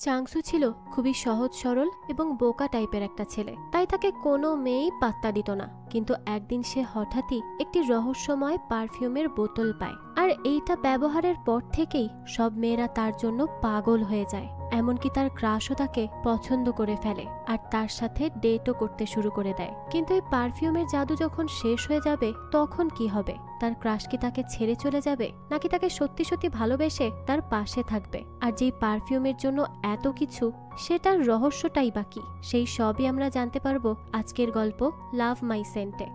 চাংসু ছিল খুবই সহজ সরল এবং বোকা টাইপের একটা ছেলে, তাই তাকে কোনো মেয়েই পাত্তা দিত না। কিন্তু একদিন সে হঠাৎই একটি রহস্যময় পারফিউমের বোতল পায়, আর এইটা ব্যবহারের পর থেকেই সব মেয়েরা তার জন্য পাগল হয়ে যায়। এমনকি তার ক্রাশও তাকে পছন্দ করে ফেলে আর তার সাথে ডেটও করতে শুরু করে দেয়। কিন্তু এই পারফিউমের জাদু যখন শেষ হয়ে যাবে তখন কি হবে? তার ক্রাশ কি তাকে ছেড়ে চলে যাবে, নাকি তাকে সত্যি সত্যি ভালোবেসে তার পাশে থাকবে? আর যেই পারফিউমের জন্য এত কিছু, সেটার রহস্যটাই বাকি, সেই সবই আমরা জানতে পারবো আজকের গল্প লাভ মাই সেন্টে।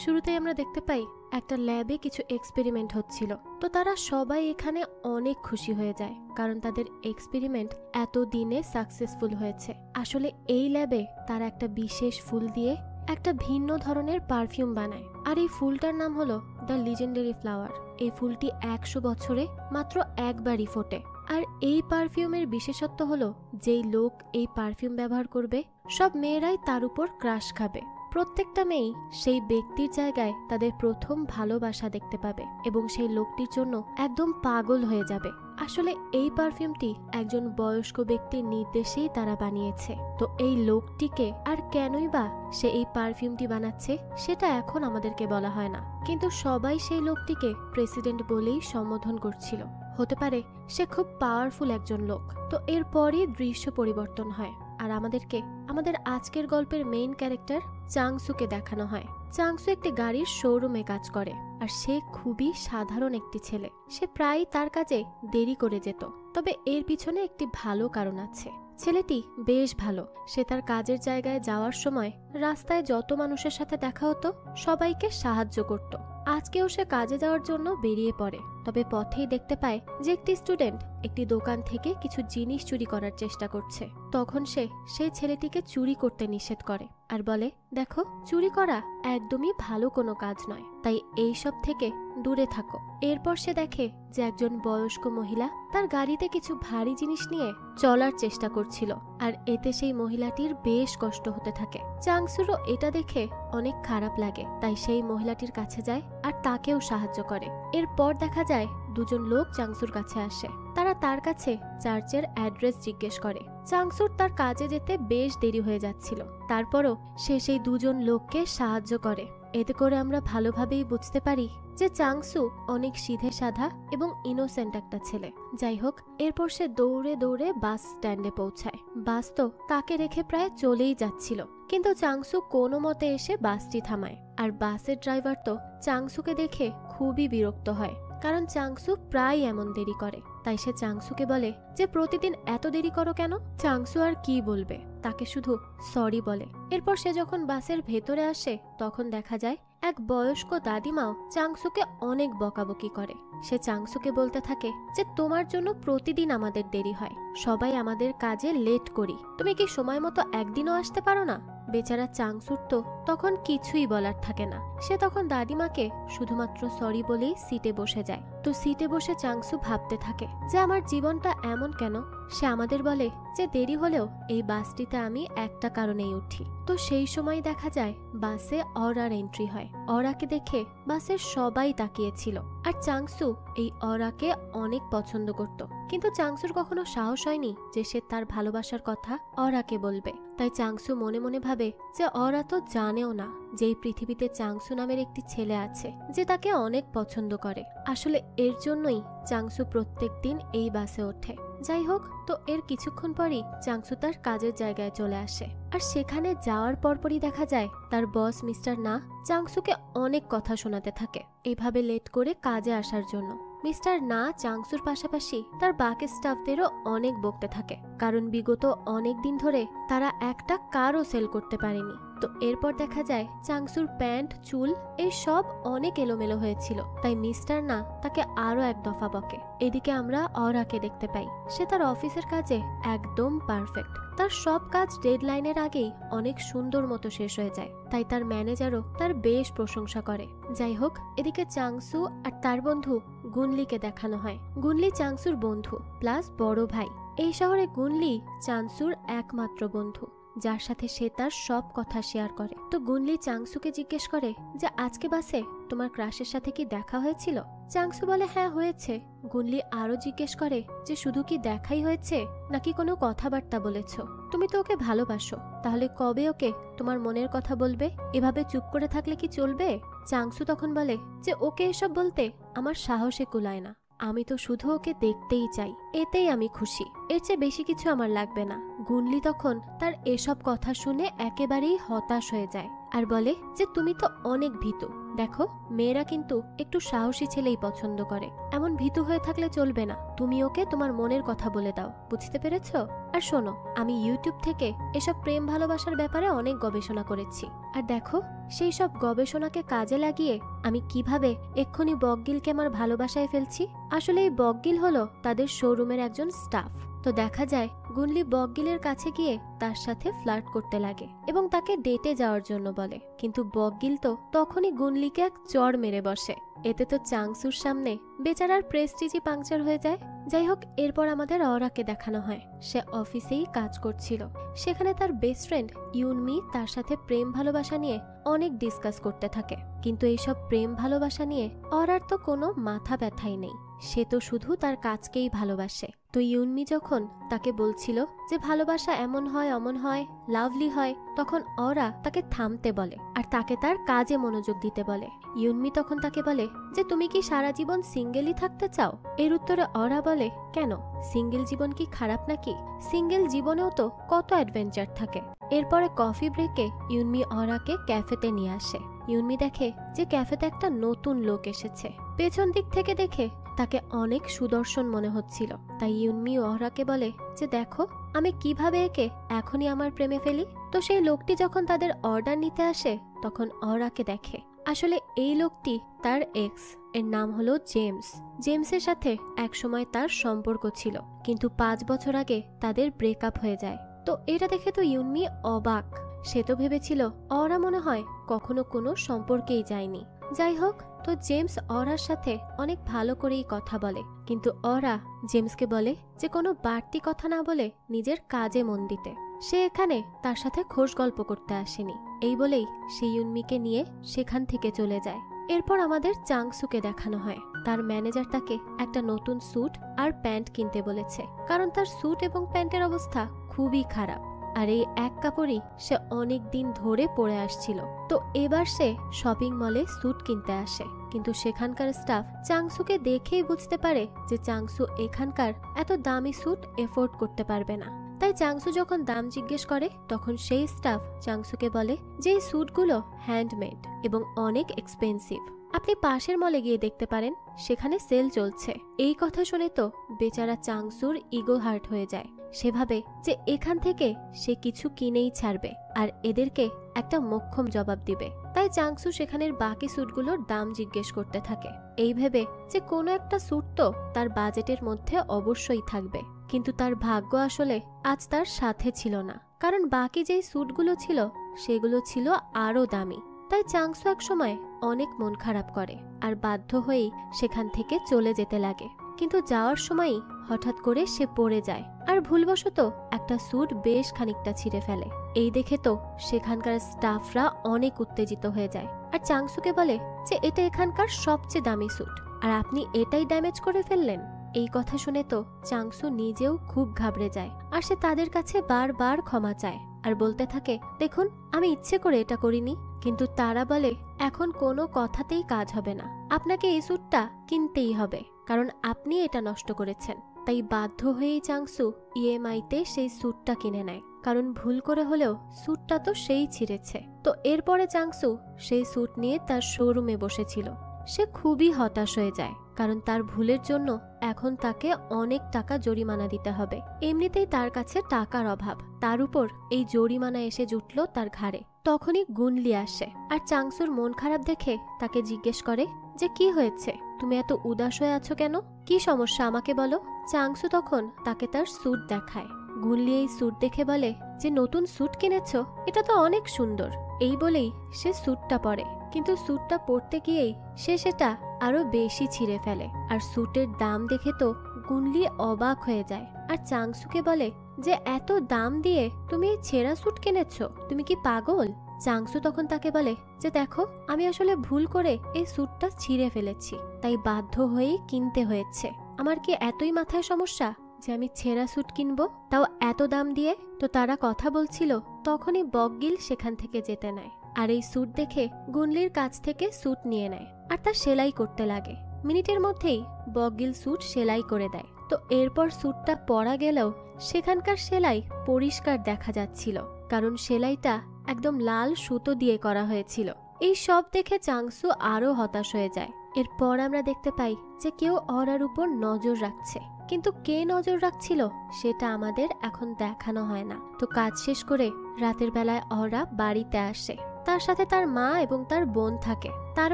শুরুতেই আমরা দেখতে পাই একটা ল্যাবে কিছু এক্সপেরিমেন্ট হচ্ছিল। তো তারা সবাই এখানে অনেক খুশি হয়ে যায়, কারণ তাদের এক্সপেরিমেন্ট এত দিনে সাকসেসফুল হয়েছে। আসলে এই ল্যাবে তারা একটা বিশেষ ফুল দিয়ে একটা ভিন্ন ধরনের পারফিউম বানায়, আর এই ফুলটার নাম হলো দ্য লিজেন্ডারি ফ্লাওয়ার। এই ফুলটি 100 বছরে মাত্র একবারই ফোটে। আর এই পারফিউমের বিশেষত্ব হলো, যেই লোক এই পারফিউম ব্যবহার করবে সব মেয়েরাই তার উপর ক্রাশ খাবে। প্রত্যেকটা মেয়েই সেই ব্যক্তির জায়গায় তাদের প্রথম ভালোবাসা দেখতে পাবে এবং সেই লোকটির জন্য একদম পাগল হয়ে যাবে। আসলে এই পারফিউমটি একজন বয়স্ক ব্যক্তির নির্দেশেই তারা বানিয়েছে। তো এই লোকটিকে আর কেনই বা সে এই পারফিউমটি বানাচ্ছে সেটা এখন আমাদেরকে বলা হয় না, কিন্তু সবাই সেই লোকটিকে প্রেসিডেন্ট বলেই সম্বোধন করছিল। হতে পারে সে খুব পাওয়ারফুল একজন লোক। তো এরপরই দৃশ্য পরিবর্তন হয় আর আমাদেরকে আমাদের আজকের গল্পের মেইন ক্যারেক্টার চাংসুকে দেখানো হয়। চাংসু একটি গাড়ির শোরুমে কাজ করে, আর সে খুবই সাধারণ একটি ছেলে। সে প্রায় তার কাজে দেরি করে যেত, তবে এর পিছনে একটি ভালো কারণ আছে। ছেলেটি বেশ ভালো। সে তার কাজের জায়গায় যাওয়ার সময় রাস্তায় যত মানুষের সাথে দেখা হতো সবাইকে সাহায্য করত। আজকেও সে কাজে যাওয়ার জন্য বেরিয়ে পড়ে, তবে পথেই দেখতে পায় যে একটি স্টুডেন্ট একটি দোকান থেকে কিছু জিনিস চুরি করার চেষ্টা করছে। তখন সে সেই ছেলেটিকে চুরি করতে নিষেধ করে আর বলে, দেখো, চুরি করা একদমই ভালো কোনো কাজ নয়, তাই এইসব থেকে দূরে থাকো। এরপর সে দেখে যে একজন বয়স্ক মহিলা তার গাড়িতে কিছু ভারী জিনিস নিয়ে চলার চেষ্টা করছিল, আর এতে সেই মহিলাটির বেশ কষ্ট হতে থাকে। চাংসুরও এটা দেখে অনেক খারাপ লাগে, তাই সেই মহিলাটির কাছে যায় আর তাকেও সাহায্য করে। এরপর দেখা যায় দুজন লোক চাংসুর কাছে আসে। তারা তার কাছে চার্চের অ্যাড্রেস জিজ্ঞেস করে। চাংসুর তার কাজে যেতে বেশ দেরি হয়ে যাচ্ছিল, তারপরও সে সেই দুজন লোককে সাহায্য করে। এতে করে আমরা ভালোভাবেই বুঝতে পারি যে চাংসু অনেক সিধে সাধা এবং ইনোসেন্ট একটা ছেলে। যাই হোক, এরপর সে দৌড়ে দৌড়ে বাস স্ট্যান্ডে পৌঁছায়। বাস তো তাকে রেখে প্রায় চলেই যাচ্ছিল, কিন্তু চাংসু কোনো মতে এসে বাসটি থামায়। আর বাসের ড্রাইভার তো চাংসুকে দেখে খুবই বিরক্ত হয়, কারণ চাংসু প্রায় এমন দেরি করে। তাই সে চাংসুকে বলে যে প্রতিদিন এত দেরি করো কেন? চাংসু আর কি বলবে, তাকে শুধু সরি বলে। এরপর সে যখন বাসের ভেতরে আসে তখন দেখা যায় এক বয়স্ক দাদিমাও চাংসুকে অনেক বকাবকি করে। সে চাংসুকে বলতে থাকে যে তোমার জন্য প্রতিদিন আমাদের দেরি হয়, সবাই আমাদের কাজে লেট করি, তুমি কি সময় মতো একদিনও আসতে পারো না? বেচারা চাংসুর তো তখন কিছুই বলার থাকে না। সে তখন দাদিমাকে শুধুমাত্র সরি বলেই সিটে বসে যায়। তো সিটে বসে চাংসু ভাবতে থাকে যে আমার জীবনটা এমন কেন। সে আমাদের বলে যে দেরি হলেও এই বাসটিতে আমি একটা কারণেই উঠি। তো সেই সময় দেখা যায় বাসে অরার এন্ট্রি হয়। অরাকে দেখে বাসের সবাই তাকিয়েছিল, আর চাংসু এই অরাকে অনেক পছন্দ করত। কিন্তু চাংসুর কখনো সাহস হয়নি যে সে তার ভালোবাসার কথা অরাকে বলবে। তাই চাংসু মনে মনে ভাবে যে অরা তো জানেও না যে এই পৃথিবীতে চাংসু নামের একটি ছেলে আছে যে তাকে অনেক পছন্দ করে। আসলে এর জন্যই চাংসু প্রত্যেক দিন এই বাসে ওঠে। যাই হোক, তো এর কিছুক্ষণ পরই চাংসু তার কাজের জায়গায় চলে আসে, আর সেখানে যাওয়ার পরপরই দেখা যায় তার বস মিস্টার না চাংসুকে অনেক কথা শোনাতে থাকে এইভাবে লেট করে কাজে আসার জন্য। মিস্টার না চাংসুর পাশাপাশি তার বাকি স্টাফদেরও অনেক বকতে থাকে, কারণ বিগত অনেক দিন ধরে তারা একটা কারও সেল করতে পারেনি। তো এরপর দেখা যায় চাংসুর প্যান্ট চুল এই সব অনেক এলোমেলো হয়েছিল, তাই মিস্টার না তাকে আরো এক দফা বকে। এদিকে আমরা অরাকে দেখতে পাই। সে তার অফিসের কাজে একদম পারফেক্ট। তার সব কাজ ডেডলাইনের আগেই অনেক সুন্দর মতো শেষ হয়ে যায়, তাই তার ম্যানেজারও তার বেশ প্রশংসা করে। যাই হোক, এদিকে চাংসু আর তার বন্ধু গুনলিকে দেখানো হয়। গুনলি চাংসুর বন্ধু প্লাস বড় ভাই। এই শহরে গুনলি চাংসুর একমাত্র বন্ধু, যার সাথে সে তার সব কথা শেয়ার করে। তো গুনলি চাংসুকে জিজ্ঞেস করে যে আজকে বাসে তোমার ক্রাশের সাথে কি দেখা হয়েছিল? চাংসু বলে হ্যাঁ হয়েছে। গুনলি আরো জিজ্ঞেস করে যে শুধু কি দেখাই হয়েছে নাকি কোনো কথাবার্তা বলেছ? তুমি তো ওকে ভালোবাসো, তাহলে কবে ওকে তোমার মনের কথা বলবে? এভাবে চুপ করে থাকলে কি চলবে? চাংসু তখন বলে যে ওকে এসব বলতে আমার সাহসে কুলায় না, আমি তো শুধু ওকে দেখতেই চাই, এতেই আমি খুশি, এর চেয়ে বেশি কিছু আমার লাগবে না। গুনলি তখন তার এসব কথা শুনে একেবারেই হতাশ হয়ে যায় আর বলে যে তুমি তো অনেক ভীতু। দেখো, মেয়েরা কিন্তু একটু সাহসী ছেলেই পছন্দ করে, এমন ভীতু হয়ে থাকলে চলবে না। তুমি ওকে তোমার মনের কথা বলে দাও, বুঝতে পেরেছ? আর শোনো, আমি ইউটিউব থেকে এসব প্রেম ভালোবাসার ব্যাপারে অনেক গবেষণা করেছি, আর দেখো সেই সব গবেষণাকে কাজে লাগিয়ে আমি কিভাবে এক্ষুনি বকগিলকে আমার ভালোবাসায় ফেলছি। আসলে এই বকগিল হলো তাদের শোরুমের একজন স্টাফ। তো দেখা যায় গুনলি বকগিলের কাছে গিয়ে তার সাথে ফ্লার্ট করতে লাগে এবং তাকে ডেটে যাওয়ার জন্য বলে, কিন্তু বকগিল তো তখনই গুনলিকে এক চড় মেরে বসে। এতে তো চাংসুর সামনে বেচারার প্রেস্টিজই পাংচার হয়ে যায়। যাই হোক, এরপর আমাদের অরাকে দেখানো হয় সে অফিসেই কাজ করছিল। সেখানে তার বেস্ট ফ্রেন্ড ইউনমি তার সাথে প্রেম ভালোবাসা নিয়ে অনেক ডিসকাস করতে থাকে, কিন্তু এইসব প্রেম ভালোবাসা নিয়ে অরার তো কোনো মাথা ব্যথাই নেই, সে তো শুধু তার কাজকেই ভালোবাসে। তো ইউনমি যখন তাকে বলছিল যে ভালোবাসা এমন হয় অমন হয়, লাভলি হয়, তখন অরা তাকে থামতে বলে আর তাকে তার কাজে মনোযোগ দিতে বলে। ইউনমি তখন তাকে বলে যে তুমি কি সারা জীবন সিঙ্গেলই থাকতে চাও? এর উত্তরে অরা বলে, কেন, সিঙ্গেল জীবন কি খারাপ নাকি? সিঙ্গেল জীবনেও তো কত অ্যাডভেঞ্চার থাকে। এরপরে কফি ব্রেকে ইউনমি অরাকে ক্যাফেতে নিয়ে আসে। ইউনমি দেখে যে ক্যাফেতে একটা নতুন লোক এসেছে। পেছন দিক থেকে দেখে তাকে অনেক সুদর্শন মনে হচ্ছিল, তাই ইউনমি অরাকে বলে যে দেখো আমি কিভাবে একে এখনই আমার প্রেমে ফেলি। তো সেই লোকটি যখন তাদের অর্ডার নিতে আসে তখন অরাকে দেখে আসলে এই লোকটি তার এক্স, এর নাম হলো জেমস। জেমসের সাথে একসময় তার সম্পর্ক ছিল, কিন্তু 5 বছর আগে তাদের ব্রেকআপ হয়ে যায়। তো এটা দেখে তো ইউনমি অবাক, সে তো ভেবেছিল অরা মনে হয় কখনো কোনো সম্পর্কেই যায়নি। যাই হোক, তো জেমস অরার সাথে অনেক ভালো করেই কথা বলে, কিন্তু অরা জেমসকে বলে যে কোনো বাড়তি কথা না বলে নিজের কাজে মন দিতে। সে এখানে তার সাথে খোশ গল্প করতে আসেনি, এই বলেই সে ইউনমিকে নিয়ে সেখান থেকে চলে যায়। এরপর আমাদের চাংসুকে দেখানো হয় তার ম্যানেজার তাকে একটা নতুন স্যুট আর প্যান্ট কিনতে বলেছে, কারণ তার স্যুট এবং প্যান্টের অবস্থা খুবই খারাপ, আর এই এক কাপড়ই সে অনেক দিন ধরে পরে আসছিল। তো এবার সে শপিং মলে স্যুট কিনতে আসে, কিন্তু সেখানকার স্টাফ চাংসুকে দেখেই বুঝতে পারে যে চাংসু এখানকার এত দামি স্যুট এফোর্ড করতে পারবে না। তাই চাংসু যখন দাম জিজ্ঞেস করে তখন সেই স্টাফ চাংসুকে বলে যে এই স্যুটগুলো হ্যান্ডমেড এবং অনেক এক্সপেন্সিভ, আপনি পাশের মলে গিয়ে দেখতে পারেন, সেখানে সেল চলছে। এই কথা শুনে তো বেচারা চাংসুর ইগো হার্ট হয়ে যায়। সে ভাবে যে এখান থেকে সে কিছু কিনেই ছাড়বে আর এদেরকে একটা মোক্ষম জবাব দিবে। তাই চাংসু সেখানের বাকি স্যুটগুলোর দাম জিজ্ঞেস করতে থাকে, এই ভেবে যে কোনো একটা স্যুট তো তার বাজেটের মধ্যে অবশ্যই থাকবে। কিন্তু তার ভাগ্য আসলে আজ তার সাথে ছিল না, কারণ বাকি যেই স্যুটগুলো ছিল সেগুলো ছিল আরো দামি। তাই চাংসু এক সময় অনেক মন খারাপ করে আর বাধ্য হয়েই সেখান থেকে চলে যেতে লাগে। কিন্তু যাওয়ার সময়ই হঠাৎ করে সে পড়ে যায় আর ভুলবশত একটা স্যুট বেশ খানিকটা ছিঁড়ে ফেলে। এই দেখে তো সেখানকার স্টাফরা অনেক উত্তেজিত হয়ে যায় আর চাংসুকে বলে যে এটা এখানকার সবচেয়ে দামি স্যুট আর আপনি এটাই ড্যামেজ করে ফেললেন। এই কথা শুনে তো চাংসু নিজেও খুব ঘাবড়ে যায় আর সে তাদের কাছে বারবার ক্ষমা চায় আর বলতে থাকে, দেখুন আমি ইচ্ছে করে এটা করিনি। কিন্তু তারা বলে এখন কোনো কথাতেই কাজ হবে না, আপনাকে এই স্যুটটা কিনতেই হবে, কারণ আপনি এটা নষ্ট করেছেন। তাই বাধ্য হয়েই চাংসু ইএমআইতে সেই স্যুটটা কিনে নেয়, কারণ ভুল করে হলেও স্যুটটা তো সেই ছিঁড়েছে। তো এরপরে চাংসু সেই স্যুট নিয়ে তার শোরুমে বসেছিল। সে খুবই হতাশ হয়ে যায়, কারণ তার ভুলের জন্য এখন তাকে অনেক টাকা জরিমানা দিতে হবে। এমনিতেই তার কাছে টাকার অভাব, তার উপর এই জরিমানা এসে জুটল তার ঘাড়ে। তখনই গুনলি আসে আর চাংসুর মন খারাপ দেখে তাকে জিজ্ঞেস করে যে কি হয়েছে, তুমি এত উদাস হয়ে আছো কেন, কি সমস্যা আমাকে বলো। চাংসু তখন তাকে তার স্যুট দেখায়। গুনলি এই স্যুট দেখে বলে যে নতুন স্যুট কিনেছো, এটা তো অনেক সুন্দর। এই বলেই সে স্যুটটা পরে, কিন্তু স্যুটটা পরতে গিয়েই সে সেটা আরো বেশি ছিঁড়ে ফেলে আর স্যুটের দাম দেখে তো গুনলি অবাক হয়ে যায় আর চাংসুকে বলে যে এত দাম দিয়ে তুমি এই ছেঁড়া স্যুট কিনেছো, তুমি কি পাগল? চাংসু তখন তাকে বলে যে দেখো, আমি আসলে ভুল করে এই স্যুটটা ছিঁড়ে ফেলেছি, তাই বাধ্য হয়েই কিনতে হয়েছে। আমার কি এতই মাথায় সমস্যা যে আমি ছেঁড়া স্যুট কিনবো, তাও এত দাম দিয়ে? তো তারা কথা বলছিল, তখনই বকগিল সেখান থেকে যেতে নেয় আর এই স্যুট দেখে গুনলির কাছ থেকে স্যুট নিয়ে নেয় আর তা সেলাই করতে লাগে। মিনিটের মধ্যেই বকগিল স্যুট সেলাই করে দেয়। তো এরপর স্যুটটা পরা গেলেও সেখানকার সেলাই পরিষ্কার দেখা যাচ্ছিল, কারণ সেলাইটা একদম লাল সুতো দিয়ে করা হয়েছিল। এই সব দেখে চাংসু আরো হতাশ হয়ে যায়। এরপর আমরা দেখতে পাই যে কেউ অরার উপর নজর রাখছে, কিন্তু কে নজর রাখছিল সেটা আমাদের এখন দেখানো হয় না। তো কাজ শেষ করে রাতের বেলায় অরা বাড়িতে আসে। তার সাথে তার মা এবং তার বোন থাকে। তার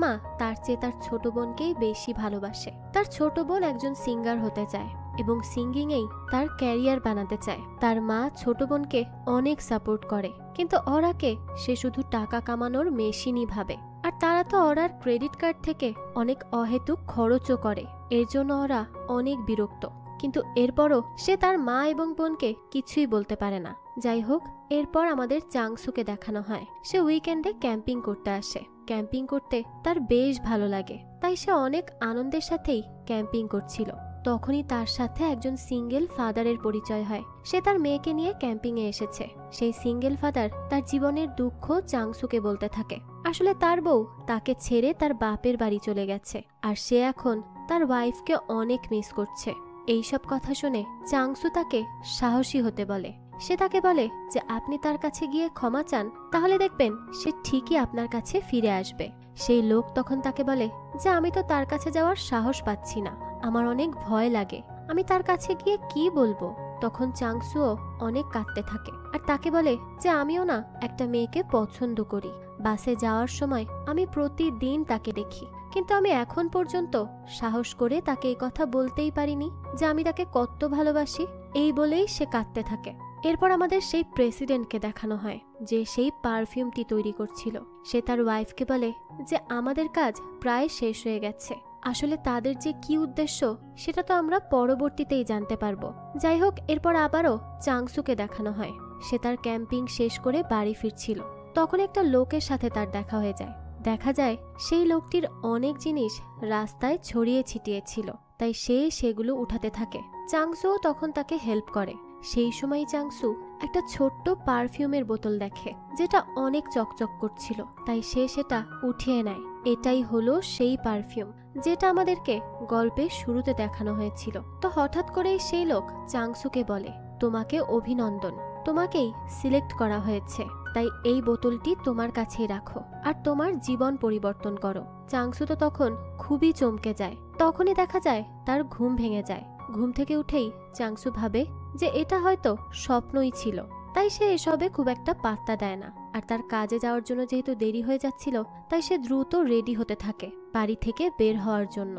মা তার চেয়ে তার ছোট বোনকেই বেশি ভালোবাসে। তার ছোট বোন একজন সিঙ্গার হতে চায় এবং সিঙ্গিং এই তার ক্যারিয়ার বানাতে চায়। তার মা ছোট বোনকে অনেক সাপোর্ট করে, কিন্তু অরাকে সে শুধু টাকা কামানোর মেশিনই ভাবে। আর তারা তো অরার ক্রেডিট কার্ড থেকে অনেক অহেতুক খরচও করে। এর জন্য ওরা অনেক বিরক্ত, কিন্তু এরপরও সে তার মা এবং বোনকে কিছুই বলতে পারে না। যাই হোক, এরপর আমাদের চাংসুকে দেখানো হয় সে উইকেন্ডে ক্যাম্পিং করতে আসে। ক্যাম্পিং করতে তার বেশ ভালো লাগে, তাই সে অনেক আনন্দের সাথেই ক্যাম্পিং করছিল। তখনই তার সাথে একজন সিঙ্গেল ফাদারের পরিচয় হয়। সে তার মেয়েকে নিয়ে ক্যাম্পিং এ এসেছে। সেই সিঙ্গেল ফাদার তার জীবনের দুঃখ চাংসুকে বলতে থাকে। আসলে তার বউ তাকে ছেড়ে তার বাপের বাড়ি চলে গেছে আর সে এখন তার ওয়াইফকে অনেক মিস করছে। এইসব কথা শুনে চাংসু তাকে সাহসী হতে বলে। সে তাকে বলে যে আপনি তার কাছে গিয়ে ক্ষমা চান, তাহলে দেখবেন সে ঠিকই আপনার কাছে ফিরে আসবে। সেই লোক তখন তাকে বলে যে আমি তো তার কাছে যাওয়ার সাহস পাচ্ছি না, আমার অনেক ভয় লাগে, আমি তার কাছে গিয়ে কি বলবো। তখন চাংসুও অনেক কাঁদতে থাকে আর তাকে বলে যে আমিও না একটা মেয়েকে পছন্দ করি। বাসে যাওয়ার সময় আমি প্রতিদিন তাকে দেখি, কিন্তু আমি এখন পর্যন্ত সাহস করে তাকে এই কথা বলতেই পারিনি যে আমি তাকে কত ভালোবাসি। এই বলেই সে কাঁদতে থাকে। এরপর আমাদের সেই প্রেসিডেন্টকে দেখানো হয় যে সেই পারফিউমটি তৈরি করছিল। সে তার ওয়াইফকে বলে যে আমাদের কাজ প্রায় শেষ হয়ে গেছে। আসলে তাদের যে কি উদ্দেশ্য সেটা তো আমরা পরবর্তীতেই জানতে পারবো। যাই হোক, এরপর আবারও চাংসুকে দেখানো হয় সে তার ক্যাম্পিং শেষ করে বাড়ি ফিরছিল। তখন একটা লোকের সাথে তার দেখা হয়ে যায়। দেখা যায় সেই লোকটির অনেক জিনিস রাস্তায় ছড়িয়ে ছিটিয়ে ছিল, তাই সে সেগুলো উঠাতে থাকে। চাংসুও তখন তাকে হেল্প করে। সেই সময় চাংসু একটা ছোট্ট পারফিউমের বোতল দেখে যেটা অনেক চকচক করছিল, তাই সে সেটা উঠিয়ে নেয়। এটাই হলো সেই পারফিউম যেটা আমাদেরকে গল্পের শুরুতে দেখানো হয়েছিল। তো হঠাৎ করেই সেই লোক চাংসুকে বলে তোমাকে অভিনন্দন, তোমাকেই সিলেক্ট করা হয়েছে, তাই এই বোতলটি তোমার কাছেই রাখো আর তোমার জীবন পরিবর্তন করো। চাংসু তো তখন খুবই চমকে যায়। তখনই দেখা যায় তার ঘুম ভেঙে যায়। ঘুম থেকে উঠেই চাংসু ভাবে যে এটা হয়তো স্বপ্নই ছিল, তাই সে এসবে খুব একটা পাত্তা দেয় না। আর তার কাজে যাওয়ার জন্য যেহেতু দেরি হয়ে যাচ্ছিল, তাই সে দ্রুত রেডি হতে থাকে বাড়ি থেকে বের হওয়ার জন্য।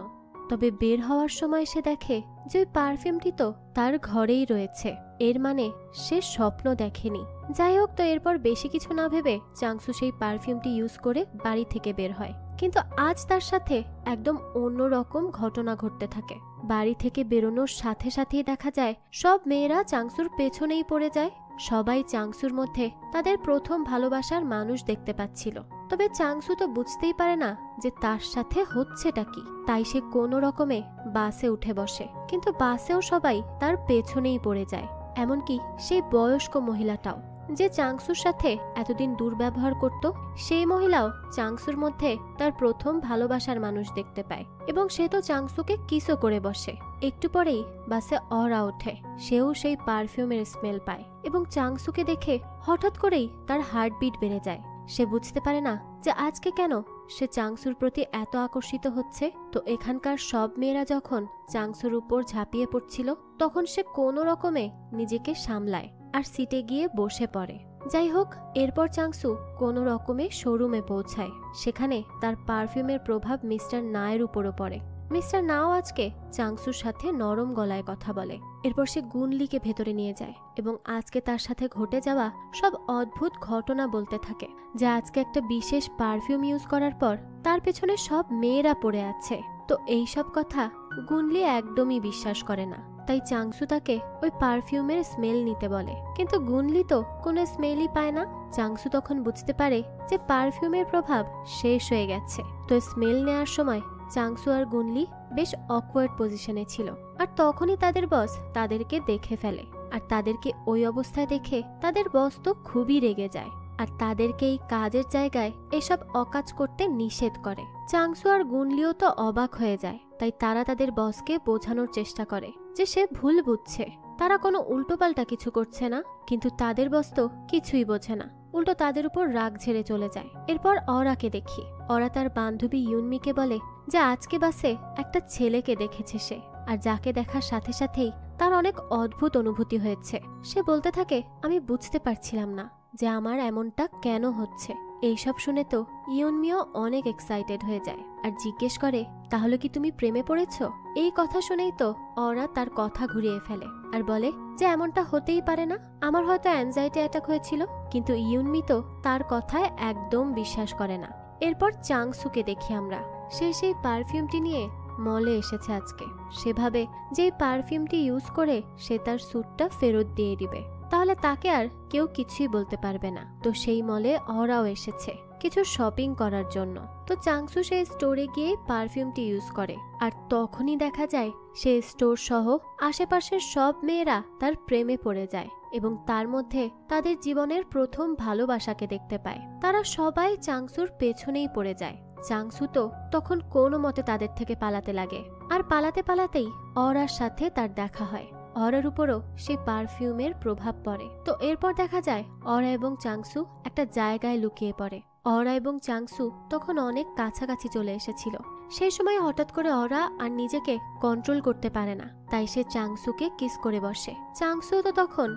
তবে বের হওয়ার সময় সে দেখে যে ওই পারফিউমটি তো তার ঘরেই রয়েছে, এর মানে সে স্বপ্ন দেখেনি। যাই হোক, তো এরপর বেশি কিছু না ভেবে চাংসু সেই পারফিউমটি ইউজ করে বাড়ি থেকে বের হয়। কিন্তু আজ তার সাথে একদম অন্যরকম ঘটনা ঘটতে থাকে। বাড়ি থেকে বেরোনোর সাথে সাথেই দেখা যায় সব মেয়েরা চাংসুর পেছনেই পড়ে যায়। সবাই চাংসুর মধ্যে তাদের প্রথম ভালোবাসার মানুষ দেখতে পাচ্ছিল। তবে চাংসু তো বুঝতেই পারে না যে তার সাথে হচ্ছেটা কি, তাই সে কোনো রকমে বাসে উঠে বসে। কিন্তু বাসেও সবাই তার পেছনেই পড়ে যায়, এমনকি সেই বয়স্ক মহিলাটাও যে চাংসুর সাথে এতদিন দুর্ব্যবহার করত। সেই মহিলাও চাংসুর মধ্যে তার প্রথম ভালোবাসার মানুষ দেখতে পায় এবং সে তো চাংসুকে কিসও করে বসে। একটু পরেই বাসে অরা ওঠে, সেও সেই পারফিউমের স্মেল পায় এবং চাংসুকে দেখে হঠাৎ করেই তার হার্টবিট বেড়ে যায়। সে বুঝতে পারে না যে আজকে কেন সে চাংসুর প্রতি এত আকর্ষিত হচ্ছে। তো এখানকার সব মেয়েরা যখন চাংসুর উপর ঝাঁপিয়ে পড়ছিল, তখন সে কোনো রকমে নিজেকে সামলায় আর সিটে গিয়ে বসে পড়ে। যাই হোক, এরপর চাংসু কোনো রকমে শোরুমে পৌঁছায়। সেখানে তার পারফিউমের প্রভাব মিস্টার নায়ের উপরও পড়ে। মিস্টার নাও আজকে চাংসুর সাথে নরম গলায় কথা বলে। এরপর সে গুনলিকে ভেতরে নিয়ে যায় এবং আজকে তার সাথে ঘটে যাওয়া সব অদ্ভুত ঘটনা বলতে থাকে, যে আজকে একটা বিশেষ পারফিউম ইউজ করার পর তার পেছনে সব মেয়েরা পড়ে আছে। তো এই সব কথা গুনলি একদমই বিশ্বাস করে না। তাই চাংসু তাকে ওই পারফিউমের স্মেল নিতে বলে, কিন্তু গুনলি তো কোনো স্মেলই পায় না। চাংসু তখন বুঝতে পারে যে পারফিউমের প্রভাব শেষ হয়ে গেছে। তো স্মেল নেওয়ার সময় চাংসু আর গুনলি বেশ অকওয়ার্ড পজিশনে ছিল, আর তখনই তাদের বস তাদেরকে দেখে ফেলে। আর তাদেরকে ওই অবস্থায় দেখে তাদের বস তো খুবই রেগে যায়, আর তাদেরকে এই কাজের জায়গায় এসব অকাজ করতে নিষেধ করে। চাংসু আর গুনলিও তো অবাক হয়ে যায়, তাই তারা তাদের বসকে বোঝানোর চেষ্টা করে যে সে ভুল বুঝছে, তারা কোনো উল্টোপাল্টা কিছু করছে না। কিন্তু তাদের বস তো কিছুই বোঝে না, উল্টো তাদের উপর রাগ ঝেড়ে চলে যায়। এরপর অরাকে দেখি, অরা তার বান্ধবী ইউনমিকে বলে যে আজকে বাসে একটা ছেলেকে দেখেছে সে, আর যাকে দেখার সাথে সাথেই তার অনেক অদ্ভুত অনুভূতি হয়েছে। সে বলতে থাকে, আমি বুঝতে পারছিলাম না যে আমার এমনটা কেন হচ্ছে। এইসব শুনে তো ইউনমিও অনেক এক্সাইটেড হয়ে যায় আর জিজ্ঞেস করে, তাহলে কি তুমি প্রেমে পড়েছ? এই কথা শুনেই তো অরা তার কথা ঘুরিয়ে ফেলে আর বলে যে এমনটা হতেই পারে না, আমার হয়তো অ্যাংজাইটি অ্যাটাক হয়েছিল। কিন্তু ইউনমি তো তার কথায় একদম বিশ্বাস করে না। এরপর চাংসুকে দেখি আমরা, সে সেই পারফিউমটি নিয়ে মলে এসেছে আজকে। সে ভাবে যে এই পারফিউমটি ইউজ করে সে তার স্যুটটা ফেরত দিয়ে দিবে, তাহলে তাকে আর কেউ কিছুই বলতে পারবে না। তো সেই মলে অরাও এসেছে কিছু শপিং করার জন্য। তো চাংসু সেই স্টোরে গিয়ে পারফিউমটি ইউজ করে, আর তখনই দেখা যায় সে স্টোর সহ আশেপাশের সব মেয়েরা তার প্রেমে পড়ে যায় এবং তার মধ্যে তাদের জীবনের প্রথম ভালোবাসাকে দেখতে পায়। তারা সবাই চাংসুর পেছনেই পড়ে যায়। চাংসু তো তখন কোনো মতে তাদের থেকে পালাতে লাগে, আর পালাতে পালাতেই অরার সাথে তার দেখা হয়। অরার উপরও সেই পারফিউমের প্রভাব পড়ে। তো এরপর দেখা যায় অরা এবং চাংসু একটা জায়গায় লুকিয়ে পড়ে। অরা এবং চাংসু তখন অনেক কাছাকাছি চলে এসেছিল। সেই সময় হঠাৎ করে অরা আর নিজেকে কন্ট্রোল করতে পারে না, তাই সে চাংসুকে কিস করে বসে। চাংসু তো তখন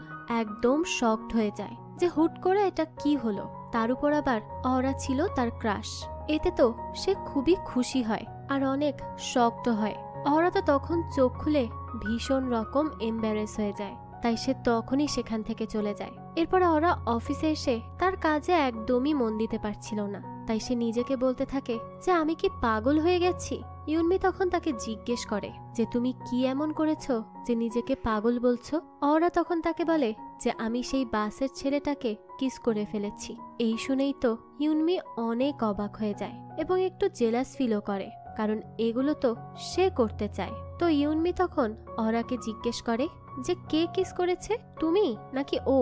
একদম শকড হয়ে যায় যে হুট করে এটা কি হলো। তার উপর আবার অরা ছিল তার ক্রাশ। এতে তো সে খুবই খুশি হয় আর অনেক শকড হয়। অরা তো তখন চোখ খুলে ভীষণ রকম এম্বারেস হয়ে যায়, তাই সে তখনই সেখান থেকে চলে যায়। এরপর অরা অফিসে এসে তার কাজে একদমই মন দিতে পারছিল না, তাই সে নিজেকে বলতে থাকে যে আমি কি পাগল হয়ে গেছি। ইউনমি তখন তাকে জিজ্ঞেস করে যে তুমি কি এমন করেছো যে নিজেকে পাগল বলছো। অরা তখন তাকে বলে যে আমি সেই বাসের ছেলেটাকে কিস করে ফেলেছি। এই শুনেই তো ইউনমি অনেক অবাক হয়ে যায় এবং একটু জেলাস ফিলও করে, কারণ এগুলো তো সে করতে চায়। তো ইউনমি তখন অরাকে জিজ্ঞেস করে যে কে কিস করেছে, তুমি নাকি ও?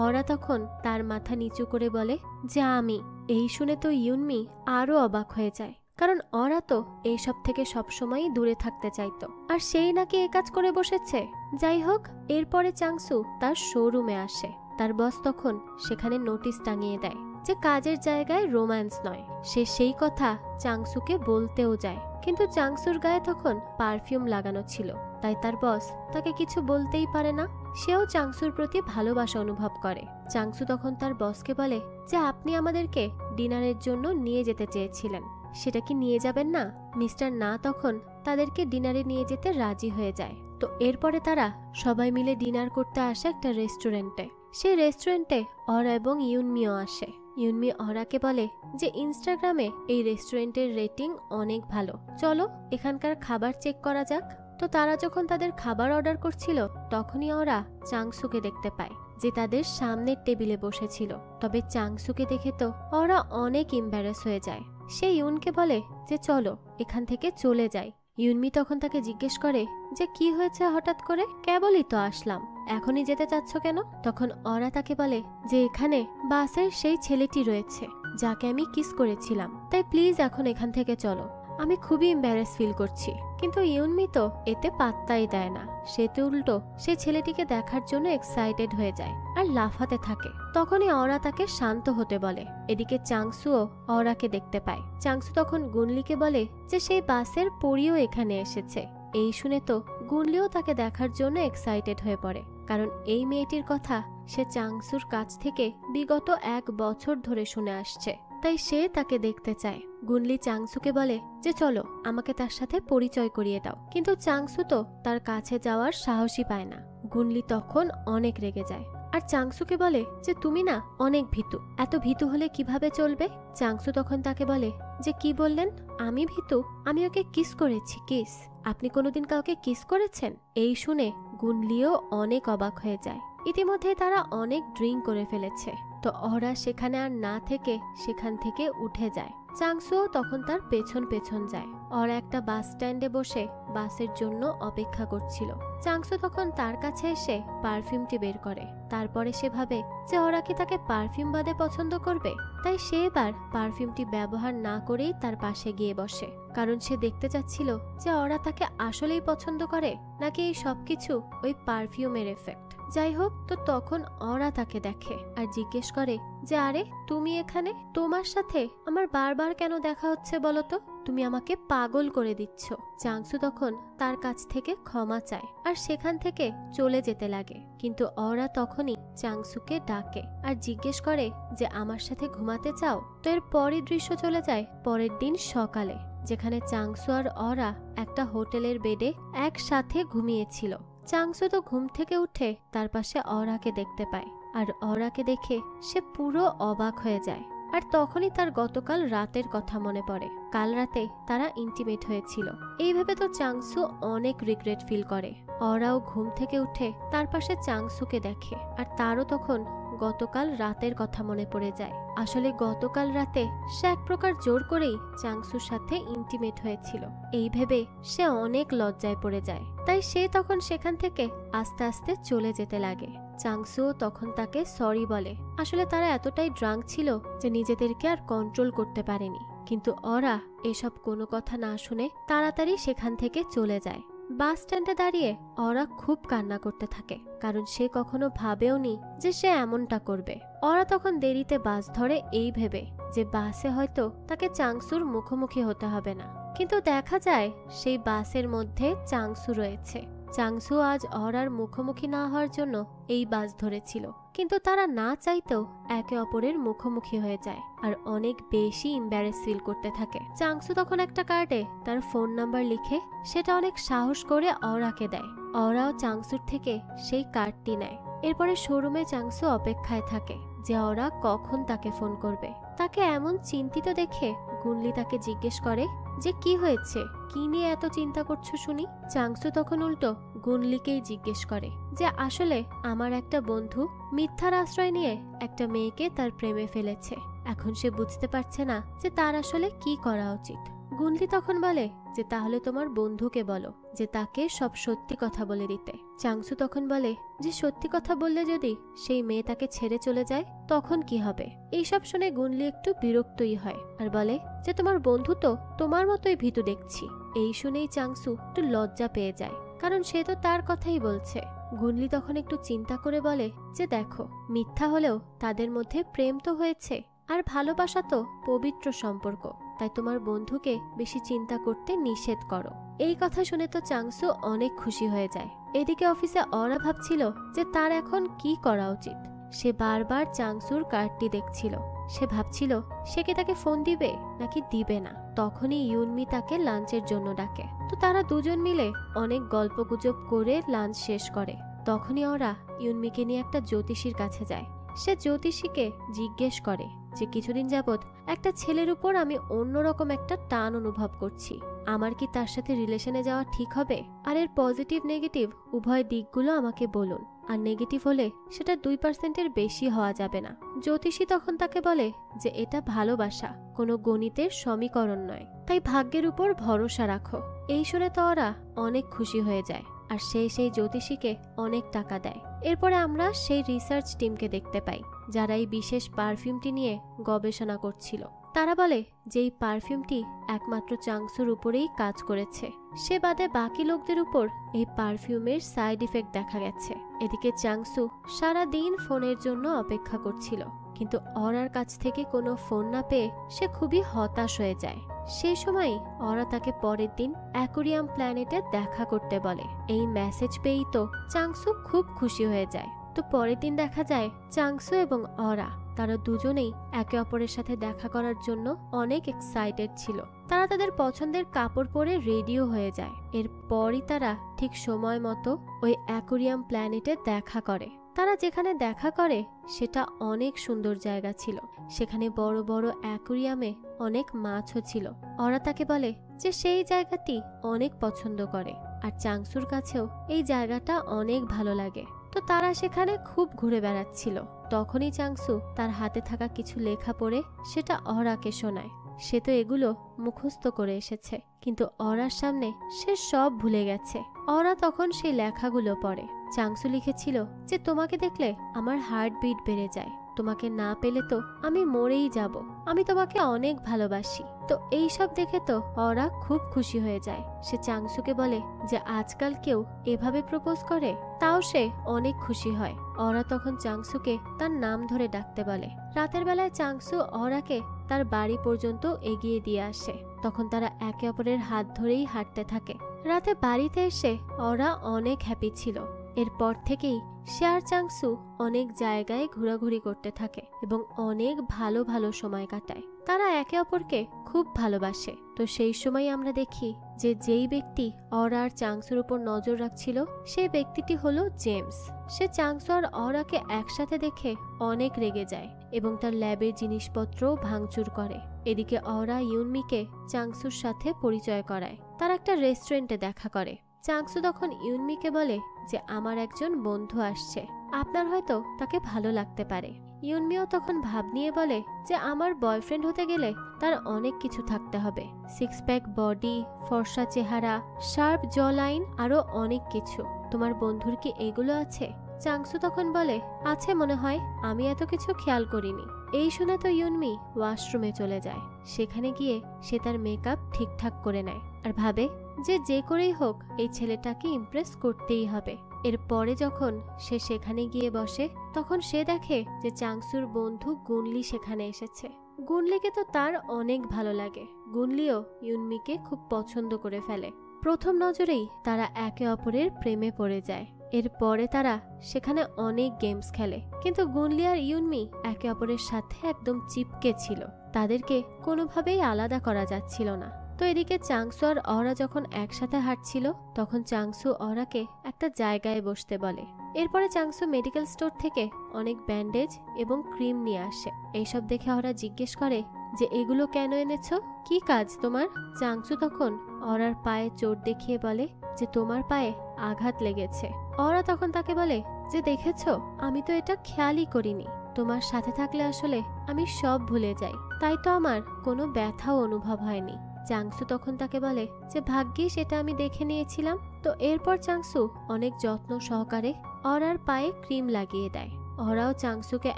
অরা তখন তার মাথা নিচু করে বলে যে আমি। এই শুনে তো ইউনমি আরো অবাক হয়ে যায়, কারণ অরা তো এইসব থেকে সবসময়ই দূরে থাকতে চাইতো, আর সেই নাকি এ কাজ করে বসেছে। যাই হোক, এরপরে চাংসু তার শোরুমে আসে। তার বস তখন সেখানে নোটিশ টাঙিয়ে দেয় যে কাজের জায়গায় রোম্যান্স নয়। সে সেই কথা চাংসুকে বলতেও যায়, কিন্তু চাংসুর গায়ে তখন পারফিউম লাগানো ছিল, তাই তার বস তাকে কিছু বলতেই পারে না। সেও চাংসুর প্রতি ভালোবাসা অনুভব করে। চাংসু তখন তার বসকে বলে যে আপনি আমাদেরকে ডিনারের জন্য নিয়ে যেতে চেয়েছিলেন, সেটা কি নিয়ে যাবেন না? মিস্টার না তখন তাদেরকে ডিনারে নিয়ে যেতে রাজি হয়ে যায়। তো এরপরে তারা সবাই মিলে ডিনার করতে আসে একটা রেস্টুরেন্টে। সেই রেস্টুরেন্টে অরা এবং ইউনমিও আসে। ইউনমি অরাকে বলে যে ইনস্টাগ্রামে এই রেস্টুরেন্টের রেটিং অনেক ভালো, চলো এখানকার খাবার চেক করা যাক। তো তারা যখন তাদের খাবার অর্ডার করছিল তখনই ওরা চাংসুকে দেখতে পায় যে তাদের সামনের টেবিলে বসেছিল। তবে চাংসুকে দেখে তো ওরা অনেক এম্বারেস হয়ে যায়। সে ইউনকে বলে যে চলো এখান থেকে চলে যাই। ইউনমি তখন তাকে জিজ্ঞেস করে যে কি হয়েছে হঠাৎ করে, কেবলই তো আসলাম, এখনই যেতে চাচ্ছ কেন? তখন ওরা তাকে বলে যে এখানে বাসের সেই ছেলেটি রয়েছে যাকে আমি কিস করেছিলাম, তাই প্লিজ এখন এখান থেকে চলো, আমি খুবই এম্বারেস ফিল করছি। কিন্তু ইউনমি তো এতে পাত্তাই দেয় না। সে তো উল্টো সেই ছেলেটিকে দেখার জন্য এক্সাইটেড হয়ে যায় আর লাফাতে থাকে। তখনই অরা তাকে শান্ত হতে বলে। এদিকে চাংসুও অরাকে দেখতে পায়। চাংসু তখন গুনলিকে বলে যে সেই বাসের পরিও এখানে এসেছে। এই শুনে তো গুনলিও তাকে দেখার জন্য এক্সাইটেড হয়ে পড়ে, কারণ এই মেয়েটির কথা সে চাংসুর কাছ থেকে বিগত 1 বছর ধরে শুনে আসছে, তাই সে তাকে দেখতে চায়। গুনলি চাংসুকে বলে যে চলো আমাকে তার সাথে পরিচয় করিয়ে দাও, কিন্তু চাংসু তো তার কাছে যাওয়ার সাহসই পায় না। গুনলি তখন অনেক রেগে যায় আর চাংসুকে বলে যে তুমি না অনেক ভীতু, এত ভীতু হলে কিভাবে চলবে? চাংসু তখন তাকে বলে যে কি বললেন, আমি ভীতু? আমি ওকে কিস করেছি। কিস? আপনি কোনোদিন কাউকে কিস করেছেন? এই শুনে গুনলিও অনেক অবাক হয়ে যায়। ইতিমধ্যে তারা অনেক ড্রিঙ্ক করে ফেলেছে, তো অরা সেখানে আর না থেকে সেখান থেকে উঠে যায়। চাংসুও তখন তার পেছন পেছন যায়। ওরা একটা বাস স্ট্যান্ডে বসে বাসের জন্য অপেক্ষা করছিল। চাংসু তখন তার কাছে এসে পারফিউমটি বের করে। তারপরে সে ভাবে যে ওরা কি তাকে পারফিউম বাদে পছন্দ করবে, তাই সে এবার পারফিউমটি ব্যবহার না করেই তার পাশে গিয়ে বসে, কারণ সে দেখতে চাচ্ছিল যে ওরা তাকে আসলেই পছন্দ করে নাকি এই সবকিছু ওই পারফিউমের এফেক্ট। যাই হোক, তো তখন ওরা তাকে দেখে আর জিজ্ঞেস করে যে আরে তুমি এখানে, তোমার সাথে আমার বারবার কেন দেখা হচ্ছে বলো তো, তুমি আমাকে পাগল করে দিচ্ছ। চাংসু তখন তার কাছ থেকে ক্ষমা চায় আর সেখান থেকে চলে যেতে লাগে, কিন্তু ওরা তখনই চাংসুকে ডাকে আর জিজ্ঞেস করে যে আমার সাথে ঘুমাতে চাও। তো এর পরের দৃশ্য চলে যায় পরের দিন সকালে, যেখানে চাংসু আর ওরা একটা হোটেলের বেডে একসাথে ঘুমিয়েছিল। চাংসু তো ঘুম থেকে উঠে তার পাশে অরাকে দেখতে পায়, আর অরাকে দেখে সে পুরো অবাক হয়ে যায়। আর তখনই তার গতকাল রাতের কথা মনে পড়ে। কাল রাতে তারা ইন্টিমেট হয়েছিল। এইভাবে তো চাংসু অনেক রিগ্রেট ফিল করে। অরাও ঘুম থেকে উঠে তার পাশে চাংসুকে দেখে, আর তারও তখন গতকাল রাতের কথা মনে পড়ে যায়। আসলে গতকাল রাতে সে এক প্রকার জোর করেই চাংসুর সাথে ইন্টিমেট হয়েছিল। এই ভেবে সে অনেক লজ্জায় পড়ে যায়, তাই সে তখন সেখান থেকে আস্তে আস্তে চলে যেতে লাগে। চাংসুও তখন তাকে সরি বলে। আসলে তারা এতটাই ড্রাঙ্ক ছিল যে নিজেদেরকে আর কন্ট্রোল করতে পারেনি, কিন্তু ওরা এসব কোনো কথা না শুনে তাড়াতাড়ি সেখান থেকে চলে যায়। বাস স্ট্যান্ডে দাঁড়িয়ে ওরা খুব কান্না করতে থাকে, কারণ সে কখনো ভাবেওনি যে সে এমনটা করবে। ওরা তখন দেরিতে বাস ধরে এই ভেবে যে বাসে হয়তো তাকে চাংসুর মুখোমুখি হতে হবে না, কিন্তু দেখা যায় সেই বাসের মধ্যে চাংসু রয়েছে। চাংসু আজ ওরার মুখোমুখি না হওয়ার জন্য এই বাস ধরেছিল, কিন্তু তারা না চাইতেও একে অপরের মুখোমুখি হয়ে যায় আর অনেক বেশি এম্বারেস ফিল করতে থাকে। চাংসু তখন একটা কার্ডে তার ফোন নাম্বার লিখে সেটা অনেক সাহস করে ওরাকে দেয়। ওরাও চাংসুর থেকে সেই কার্ডটি নেয়। এরপরে শোরুমে চাংসু অপেক্ষায় থাকে যে ওরা কখন তাকে ফোন করবে। তাকে এমন চিন্তিত দেখে গুনলি তাকে জিজ্ঞেস করে যে কি হয়েছে, কি নিয়ে এত চিন্তা করছো শুনি। চাংসু তখন উল্টো গুনলিকেই জিজ্ঞেস করে যে আসলে আমার একটা বন্ধু মিথ্যার আশ্রয় নিয়ে একটা মেয়েকে তার প্রেমে ফেলেছে। এখন সে বুঝতে পারছে না যে তার আসলে কি করা উচিত। গুনলি তখন বলে যে তাহলে তোমার বন্ধুকে বলো যে তাকে সব সত্যি কথা বলে দিতে। চাংসু তখন বলে যে সত্যি কথা বললে যদি সেই মেয়ে তাকে ছেড়ে চলে যায় তখন কি হবে। এইসব শুনে গুনলি একটু বিরক্তই হয় আর বলে যে তোমার বন্ধু তো তোমার মতোই ভীতু দেখছি। এই শুনেই চাংসু একটু লজ্জা পেয়ে যায়, কারণ সে তো তার কথাই বলছে। গুনলি তখন একটু চিন্তা করে বলে যে দেখো, মিথ্যা হলেও তাদের মধ্যে প্রেম তো হয়েছে, আর ভালোবাসা তো পবিত্র সম্পর্ক, তাই তোমার বন্ধুকে বেশি চিন্তা করতে নিষেধ করো। এই কথা শুনে তো চাংসু অনেক খুশি হয়ে যায়। এদিকে অফিসে ওরা ভাবছিল যে তার এখন কি করা উচিত। সে বারবার চাংসুর কার্ডটি দেখছিল। সে ভাবছিল সে কি তাকে ফোন দিবে নাকি দিবে না। তখনই ইউনমি তাকে লাঞ্চের জন্য ডাকে। তো তারা দুজন মিলে অনেক গল্পগুজব করে লাঞ্চ শেষ করে। তখনই ওরা ইউনমিকে নিয়ে একটা জ্যোতিষীর কাছে যায়। সে জ্যোতিষীকে জিজ্ঞেস করে যে কিছুদিন যাবৎ একটা ছেলের উপর আমি অন্যরকম একটা টান অনুভব করছি, আমার কি তার সাথে রিলেশনে যাওয়া ঠিক হবে? আর এর পজিটিভ নেগেটিভ উভয় দিকগুলো আমাকে বলুন, আর নেগেটিভ হলে সেটা 2%-এর বেশি হওয়া যাবে না। জ্যোতিষী তখন তাকে বলে যে এটা ভালোবাসা, কোনো গণিতের সমীকরণ নয়, তাই ভাগ্যের উপর ভরসা রাখো। এই শুনে তো ওরা অনেক খুশি হয়ে যায় আর সেই জ্যোতিষীকে অনেক টাকা দেয়। এরপরে আমরা সেই রিসার্চ টিমকে দেখতে পাই যারা এই বিশেষ পারফিউমটি নিয়ে গবেষণা করছিল। তারা বলে যে এই পারফিউমটি একমাত্র চাংসুর উপরেই কাজ করেছে, সে বাদে বাকি লোকদের উপর এই পারফিউমের সাইড ইফেক্ট দেখা গেছে। এদিকে চাংসু সারা দিন ফোনের জন্য অপেক্ষা করছিল, কিন্তু ওরার কাছ থেকে কোনো ফোন না পেয়ে সে খুবই হতাশ হয়ে যায়। সেই সময় ওরা তাকে পরের দিন অ্যাকোরিয়াম প্ল্যানেটে দেখা করতে বলে। এই মেসেজ পেয়েই তো চাংসু খুব খুশি হয়ে যায়। তো পরের দিন দেখা যায় চাংসু এবং ওরা তারা দুজনেই একে অপরের সাথে দেখা করার জন্য অনেক এক্সাইটেড ছিল। তারা তাদের পছন্দের কাপড় পরে রেডিও হয়ে যায়। এরপরই তারা ঠিক সময় মতো ওই অ্যাকোরিয়াম প্ল্যানেটে দেখা করে। তারা যেখানে দেখা করে সেটা অনেক সুন্দর জায়গা ছিল। সেখানে বড় বড় অ্যাকোরিয়ামে অনেক মাছও ছিল। ওরা তাকে বলে যে সেই জায়গাটি অনেক পছন্দ করে। আর চাংসুর কাছেও এই জায়গাটা অনেক ভালো লাগে। তো তারা সেখানে খুব ঘুরে বেড়াচ্ছিল। তখনই চাংসু তার হাতে থাকা কিছু লেখা পড়ে সেটা অরাকে শোনায়। সে তো এগুলো মুখস্থ করে এসেছে, কিন্তু অরার সামনে সে সব ভুলে গেছে। অরা তখন সেই লেখাগুলো পড়ে। চাংসু লিখেছিল যে তোমাকে দেখলে আমার হার্টবিট বেড়ে যায়, তোমাকে না পেলে তো আমি মরেই যাব, আমি তোমাকে অনেক ভালোবাসি। তো এই সব দেখে তো অরা খুব খুশি হয়ে যায়। সে চাংসুকে বলে যে আজকাল কেউ এভাবে প্রপোজ করে, তাও সে অনেক খুশি হয়। অরা তখন চাংসুকে তার নাম ধরে ডাকতে বলে। রাতের বেলায় চাংসু অরাকে তার বাড়ি পর্যন্ত এগিয়ে দিয়ে আসে। তখন তারা একে অপরের হাত ধরেই হাঁটতে থাকে। রাতে বাড়িতে এসে অরা অনেক হ্যাপি ছিল। এরপর থেকেই সে আর চাংসু অনেক জায়গায় ঘোরাঘুরি করতে থাকে এবং অনেক ভালো ভালো সময় কাটায়। তারা একে অপরকে খুব ভালোবাসে। তো সেই সময় আমরা দেখি যে যেই ব্যক্তি অরা আর চাংসুর উপর নজর রাখছিল সেই ব্যক্তিটি হলো জেমস। সে চাংসু আর অরাকে একসাথে দেখে অনেক রেগে যায় এবং তার ল্যাবের জিনিসপত্র ভাঙচুর করে। এদিকে অরা ইউনমিকে চাংসুর সাথে পরিচয় করায়। তারা একটা রেস্টুরেন্টে দেখা করে। চাংসু তখন ইউনমিকে বলে যে আমার একজন বন্ধু আসছে, আপনার হয়তো তাকে ভালো লাগতে পারে। ইউনমিও তখন ভাব নিয়ে বলে যে আমার বয়ফ্রেন্ড হতে গেলে তার অনেক কিছু থাকতে হবে, সিক্স প্যাক বডি, ফর্সা চেহারা, শার্প জ লাইন, আরো অনেক কিছু। তোমার বন্ধুর কি এগুলো আছে? চাংসু তখন বলে আছে মনে হয়, আমি এত কিছু খেয়াল করিনি। এই শুনে তো ইউনমি ওয়াশরুমে চলে যায়। সেখানে গিয়ে সে তার মেকআপ ঠিকঠাক করে নেয় আর ভাবে যে যে করেই হোক এই ছেলেটাকে ইমপ্রেস করতেই হবে। এরপরে যখন সে সেখানে গিয়ে বসে তখন সে দেখে যে চাংসুর বন্ধু গুনলি সেখানে এসেছে। গুনলিকে তো তার অনেক ভালো লাগে। গুনলিও ইউনমিকে খুব পছন্দ করে ফেলে। প্রথম নজরেই তারা একে অপরের প্রেমে পড়ে যায়। এরপরে তারা সেখানে অনেক গেমস খেলে, কিন্তু গুনলি আর ইউনমি একে অপরের সাথে একদম চিপকে ছিল। তাদেরকে কোনোভাবেই আলাদা করা যাচ্ছিল না। তো এদিকে চাংসু আর অরা যখন একসাথে হাঁটছিল তখন চাংসু অরাকে একটা জায়গায় বসতে বলে। এরপরে চাংসু মেডিকেল স্টোর থেকে অনেক ব্যান্ডেজ এবং ক্রিম নিয়ে আসে। এইসব দেখে অরা জিজ্ঞেস করে যে এগুলো কেন এনেছো, কি কাজ তোমার? চাংসু তখন অরার পায়ে চোট দেখিয়ে বলে যে তোমার পায়ে আঘাত লেগেছে। অরা তখন তাকে বলে যে দেখেছো, আমি তো এটা খেয়ালই করিনি, তোমার সাথে থাকলে আসলে আমি সব ভুলে যাই, তাই তো আমার কোনো ব্যথাও অনুভব হয়নি। চাংসু তখন তাকে বলে যে ভাগ্যিস এটা আমি দেখে নিয়েছিলাম। তো এরপর চাংসু অনেক যত্ন সহকারে অরার পায়ে ক্রিম লাগিয়ে দেয়। অরাও চাংসুকে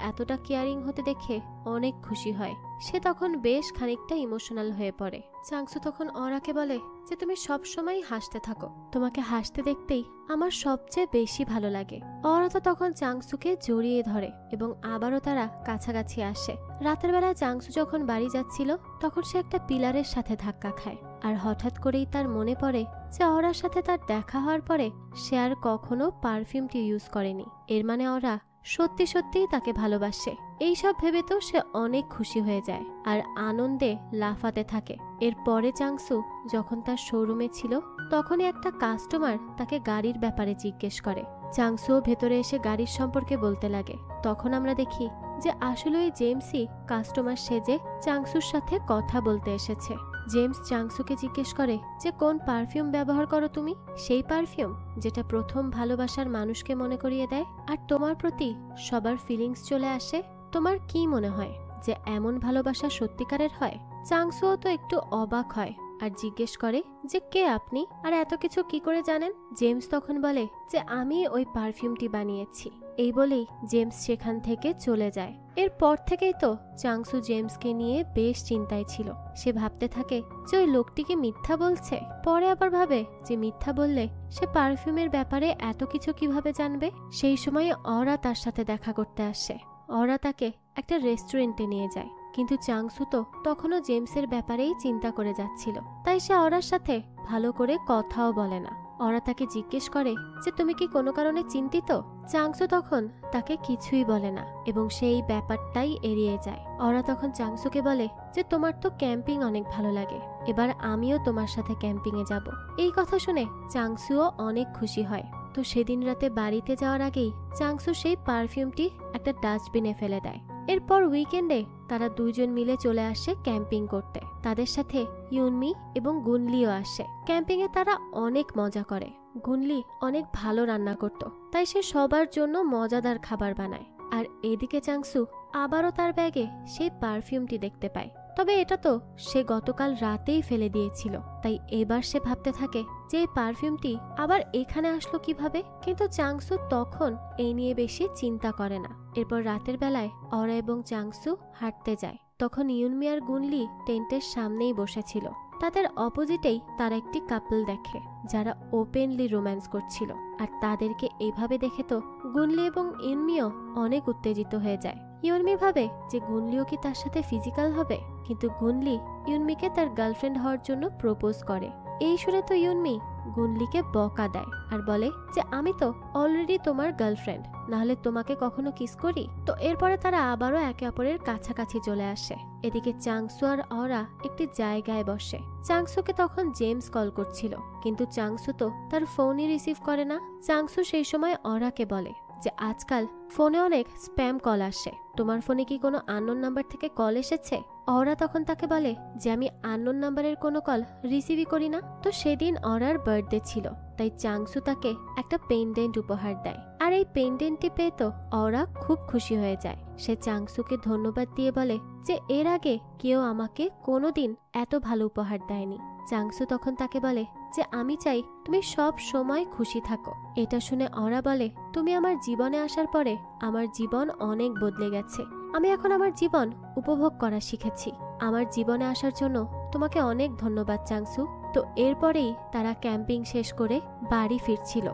এতটা কেয়ারিং হতে দেখে অনেক খুশি হয়। সে তখন বেশ খানিকটা ইমোশনাল হয়ে পড়ে। চাংসু তখন অরাকে বলে যে তুমি সব সময় হাসতে থাকো, তোমাকে হাসতে দেখতেই আমার সবচেয়ে বেশি ভালো লাগে। অরা তো তখন চাংসুকে জড়িয়ে ধরে এবং আবারও তারা কাছাকাছি আসে। রাতের বেলায় চাংসু যখন বাড়ি যাচ্ছিল তখন সে একটা পিলারের সাথে ধাক্কা খায় আর হঠাৎ করেই তার মনে পড়ে যে অরার সাথে তার দেখা হওয়ার পরে সে আর কখনো পারফিউমটি ইউজ করেনি। এর মানে অরা সত্যি সত্যিই তাকে ভালোবাসে। এইসব ভেবে তো সে অনেক খুশি হয়ে যায় আর আনন্দে লাফাতে থাকে। এরপরে চাংসু যখন তার শোরুমে ছিল তখনই একটা কাস্টমার তাকে গাড়ির ব্যাপারে জিজ্ঞেস করে। চাংসুও ভেতরে এসে গাড়ির সম্পর্কে বলতে লাগে। তখন আমরা দেখি যে আসলে ওই জেমসই কাস্টমার সেজে চাংসুর সাথে কথা বলতে এসেছে। জেমস চাংসুকে জিজ্ঞেস করে যে কোন পারফিউম ব্যবহার করো তুমি? সেই পারফিউম যেটা প্রথম ভালোবাসার মানুষকে মনে করিয়ে দেয় আর তোমার প্রতি সবার ফিলিংস চলে আসে। তোমার কি মনে হয় যে এমন ভালোবাসা সত্যিকারের হয়? চাংসুও তো একটু অবাক হয় আর জিজ্ঞেস করে যে কে আপনি আর এত কিছু কি করে জানেন? জেমস তখন বলে যে আমি ওই পারফিউমটি বানিয়েছি। এই বলেই জেমস সেখান থেকে চলে যায়। এরপর থেকেই তো চাংসু জেমসকে নিয়ে বেশ চিন্তায় ছিল। সে ভাবতে থাকে যে ওই লোকটি কি মিথ্যা বলছে। পরে আবার ভাবে যে মিথ্যা বললে সে পারফিউমের ব্যাপারে এত কিছু কিভাবে জানবে। সেই সময় অরা তার সাথে দেখা করতে আসে। অরা তাকে একটা রেস্টুরেন্টে নিয়ে যায়, কিন্তু চাংসু তো তখনও জেমসের ব্যাপারেই চিন্তা করে যাচ্ছিল। তাই সে অরার সাথে ভালো করে কথাও বলে না। অরা তাকে জিজ্ঞেস করে যে তুমি কি কোনো কারণে চিন্তিত? চাংসু তখন তাকে কিছুই বলে না এবং সেই ব্যাপারটাই এড়িয়ে যায়। অরা তখন চাংসুকে বলে যে তোমার তো ক্যাম্পিং অনেক ভালো লাগে, এবার আমিও তোমার সাথে ক্যাম্পিং এ যাব। এই কথা শুনে চাংসুও অনেক খুশি হয়। তো সেদিন রাতে বাড়িতে যাওয়ার আগেই চাংসু সেই পারফিউমটি একটা ডাস্টবিনে ফেলে দেয়। এরপর উইকেন্ডে তারা দুইজন মিলে চলে আসে ক্যাম্পিং করতে। তাদের সাথে ইউনমি এবং গুনলিও আসে। ক্যাম্পিং এ তারা অনেক মজা করে। গুনলি অনেক ভালো রান্না করত, তাই সে সবার জন্য মজাদার খাবার বানায়। আর এদিকে চাংসু আবারও তার ব্যাগে সেই পারফিউমটি দেখতে পায়। তবে এটা তো সে গতকাল রাতেই ফেলে দিয়েছিল, তাই এবার সে ভাবতে থাকে যে এই পারফিউমটি আবার এখানে আসলো কিভাবে। কিন্তু চাংসু তখন এই নিয়ে বেশি চিন্তা করে না। এরপর রাতের বেলায় অরা এবং চাংসু হাঁটতে যায়। তখন ইউনমি আর গুনলি টেন্টের সামনেই বসেছিল। তাদের অপোজিটেই তারা একটি কাপল দেখে যারা ওপেনলি রোম্যান্স করছিল। আর তাদেরকে এইভাবে দেখে তো গুনলি এবং ইউনমিও অনেক উত্তেজিত হয়ে যায়। ইউনমি ভাবে যে গুনলিও কি তার সাথে ফিজিক্যাল হবে, কিন্তু গুনলি ইউনমিকে তার গার্লফ্রেন্ড হওয়ার জন্য প্রপোজ করে। এই শুনে তো ইউনমি গুনলিকে বকা দেয় আর বলে যে আমি তো অলরেডি তোমার গার্লফ্রেন্ড, নাহলে তোমাকে কখনো কিস করি। তো এরপরে তারা আবারও একে অপরের কাছাকাছি চলে আসে। এদিকে চাংসু আর অরা একটি জায়গায় বসে। চাংসুকে তখন জেমস কল করছিল, কিন্তু চাংসু তো তার ফোনই রিসিভ করে না। চাংসু সেই সময় অরাকে বলে যে আজকাল ফোনে অনেক স্প্যাম কল আসে, তোমার ফোনে কি কোনো আননোন নাম্বার থেকে কল এসেছে? অরা তখন তাকে বলে যে আমি আননোন নাম্বারের কোনো কল রিসিভই করি না। তো সেদিন অরার বার্থডে ছিল, তাই চাংসু তাকে একটা পেন্ডেন্ট উপহার দেয়। আর এই পেন্ডেন্টটি পেয়ে তো অরা খুব খুশি হয়ে যায়। সে চাংসুকে ধন্যবাদ দিয়ে বলে যে এর আগে কেউ আমাকে কোনোদিন এত ভালো উপহার দেয়নি। চাংসু তখন তাকে বলে যে আমি চাই তুমি সব সময় খুশি থাকো। এটা শুনে অরা বলে তুমি আমার জীবনে আসার পরে আমার জীবন অনেক বদলে গেছে। আমি এখন আমার জীবন উপভোগ করা শিখেছি। আমার জীবনে আসার জন্য তোমাকে অনেক ধন্যবাদ চাংসু। তো এরপরেই তারা ক্যাম্পিং শেষ করে বাড়ি ফিরছিল।